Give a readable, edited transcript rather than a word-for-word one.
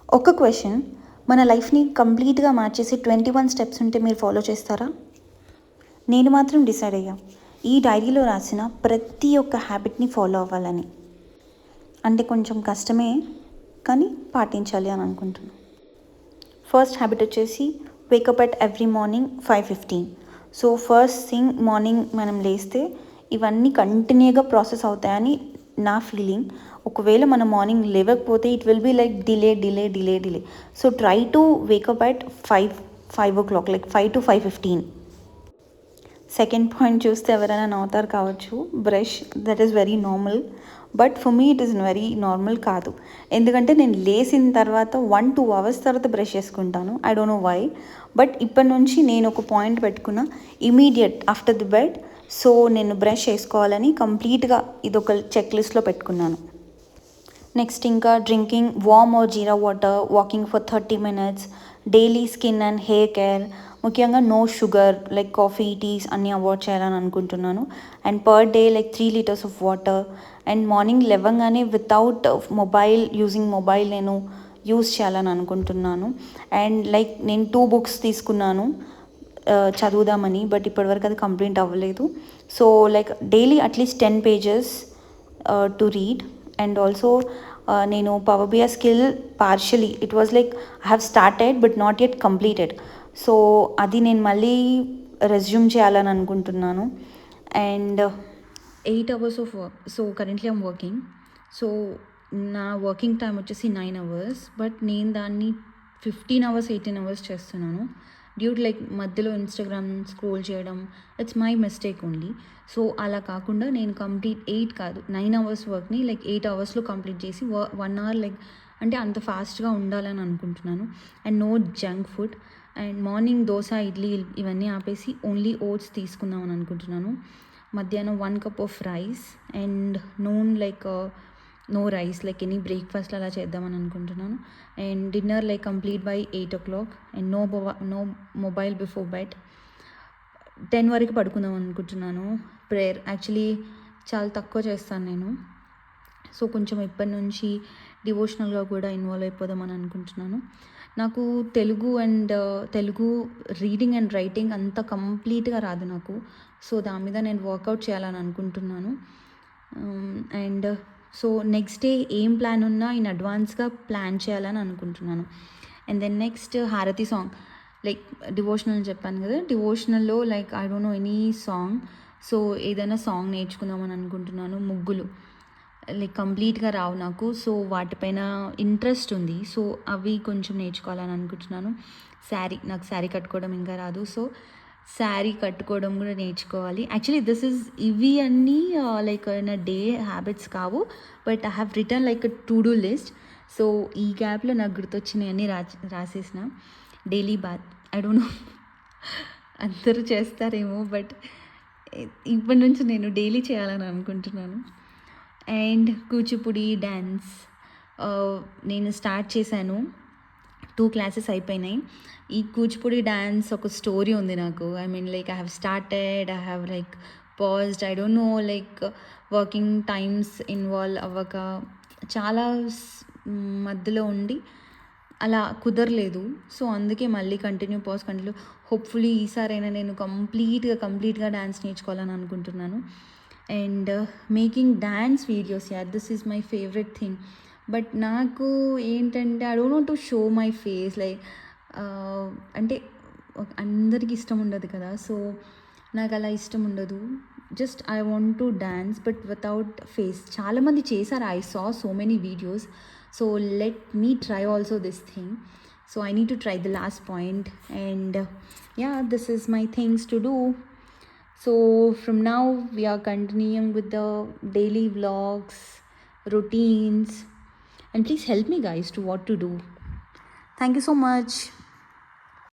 ఒక క్వశ్చన్, మన లైఫ్ని కంప్లీట్గా మార్చేసి 21 స్టెప్స్ ఉంటే మీరు ఫాలో చేస్తారా? నేను మాత్రం డిసైడ్ అయ్యా ఈ డైరీలో రాసిన ప్రతి ఒక్క హ్యాబిట్ని ఫాలో అవ్వాలని. అంటే కొంచెం కష్టమే, కానీ పాటించాలి అని అనుకుంటున్నాను. ఫస్ట్ హ్యాబిట్ వచ్చేసి wake up at every morning 5:15. So first thing morning మనం లేస్తే ఇవన్నీ కంటిన్యూగా ప్రాసెస్ అవుతాయని నా ఫీలింగ్. ఒకవేళ మనం మార్నింగ్ లేవకపోతే it will be like delay. So try to wake up at 5 o'clock, like 5 to 5:15. Second point చూస్తే ఎవరైనా నవ్వుతారు కావచ్చు, brush. That is very normal, but for me it is very normal కాదు. ఎందుకంటే నేను లేచిన తర్వాత 1-2 hours తర్వాత బ్రష్ చేసుకుంటాను. I don't know why, but ఇప్పటి నుంచి నేను ఒక పాయింట్ పెట్టుకున్నా, immediate after the bed. So నేను బ్రష్ చేసుకోవాలని కంప్లీట్గా ఇదొక చెక్ లిస్ట్లో పెట్టుకున్నాను. నెక్స్ట్ ఇంకా drinking warm or jeera water, walking for 30 minutes, daily skin and hair care, ముఖ్యంగా no sugar like coffee, teas అన్నీ అవాయిడ్ చేయాలని అనుకుంటున్నాను. And per day like 3 liters of water. And morning లేవగానే వితౌట్ యూజింగ్ మొబైల్ నేను use చేయాలని అనుకుంటున్నాను. And like నేను 2 books తీసుకున్నాను చదువుదామని, బట్ ఇప్పటివరకు అది కంప్లీట్ అవ్వలేదు. So like daily at least 10 pages to read. And also నేను power BI skill partially, it was like I have started but not yet completed. So అది నేను మళ్ళీ రెజ్యూమ్ చేయాలని అనుకుంటున్నాను. And 8 hours of work. So currently I'm working. So నా working time వచ్చేసి 9 hours, but నేను దాన్ని 15 hours 18 hours చేస్తున్నాను. డ్యూట్ లైక్ మధ్యలో ఇన్స్టాగ్రామ్ స్క్రోల్ చేయడం, it's my mistake only. So అలా కాకుండా నేను కంప్లీట్ 8 కాదు 9 hours వర్క్ని లైక్ 8 hours కంప్లీట్ చేసి 1 hour లైక్ అంటే అంత ఫాస్ట్గా ఉండాలని అనుకుంటున్నాను. And no junk food. And morning dosa, idli ఇవన్నీ ఆపేసి ఓన్లీ ఓట్స్ తీసుకుందామని అనుకుంటున్నాను. మధ్యాహ్నం 1 cup of rice. And noon like no rice, like any breakfast అలా చేద్దామని అనుకుంటున్నాను. And dinner like complete by 8 o'clock. And no mobile before bed. 10 వరకు పడుకుందాం అనుకుంటున్నాను. ప్రేయర్ యాక్చువల్లీ చాలా తక్కువ చేస్తాను నేను. సో కొంచెం ఇప్పటి నుంచి డివోషనల్గా కూడా ఇన్వాల్వ్ అయిపోదామని అనుకుంటున్నాను. నాకు తెలుగు రీడింగ్ అండ్ రైటింగ్ అంత కంప్లీట్గా రాదు నాకు. సో దాని మీద నేను వర్కౌట్ చేయాలని అనుకుంటున్నాను. అండ్ సో నెక్స్ట్ డే ఏం ప్లాన్ ఉన్నా ఇన్ అడ్వాన్స్గా ప్లాన్ చేయాలని అనుకుంటున్నాను. అండ్ దెన్ నెక్స్ట్ హారతి సాంగ్, లైక్ డివోషనల్ చెప్పాను కదా, డివోషనల్లో like I don't know any song. So ఏదైనా సాంగ్ నేర్చుకుందామని అనుకుంటున్నాను. ముగ్గులు లైక్ కంప్లీట్గా రావు నాకు, సో వాటిపైన ఇంట్రెస్ట్ ఉంది. సో అవి కొంచెం నేర్చుకోవాలని అనుకుంటున్నాను. నాకు శారీ కట్టుకోవడం ఇంకా రాదు, సో శారీ కట్టుకోవడం కూడా నేర్చుకోవాలి. యాక్చువల్లీ ఇవి అన్నీ లైక్ నా డే హ్యాబిట్స్ కావు, but I have return like to do list. So ఈ గ్యాప్లో నాకు గుర్తొచ్చినవన్నీ రాసేసిన. Daily bath, I don't know అందరూ చేస్తారేమో, బట్ ఇప్పటి నుంచి నేను డైలీ చేయాలని అనుకుంటున్నాను. అండ్ కూచిపూడి డ్యాన్స్ నేను స్టార్ట్ చేశాను. 2 classes అయిపోయినాయి. ఈ కూచిపూడి డ్యాన్స్ ఒక స్టోరీ ఉంది నాకు. I mean like I have started, I have like paused, I don't no like working times involve అవ్వక చాలా మధ్యలో ఉండి అలా కుదరలేదు. సో అందుకే మళ్ళీ కంటిన్యూ హోప్ఫుల్లీ ఈసారైనా నేను కంప్లీట్గా డ్యాన్స్ నేర్చుకోవాలని అనుకుంటున్నాను. And making dance videos, this is my favourite thing. But నాకు ఏంటంటే I don't want to show my face, like అంటే అందరికీ ఇష్టం ఉండదు కదా, సో నాకు అలా ఇష్టం ఉండదు. Just I want to dance but without face. చాలామంది చేశారు, I saw so many videos. So let me try also this thing. So I need to try the last point. And this is my things to do. So from now we are continuing with the daily vlogs, routines, and please help me guys to what to do. Thank you so much.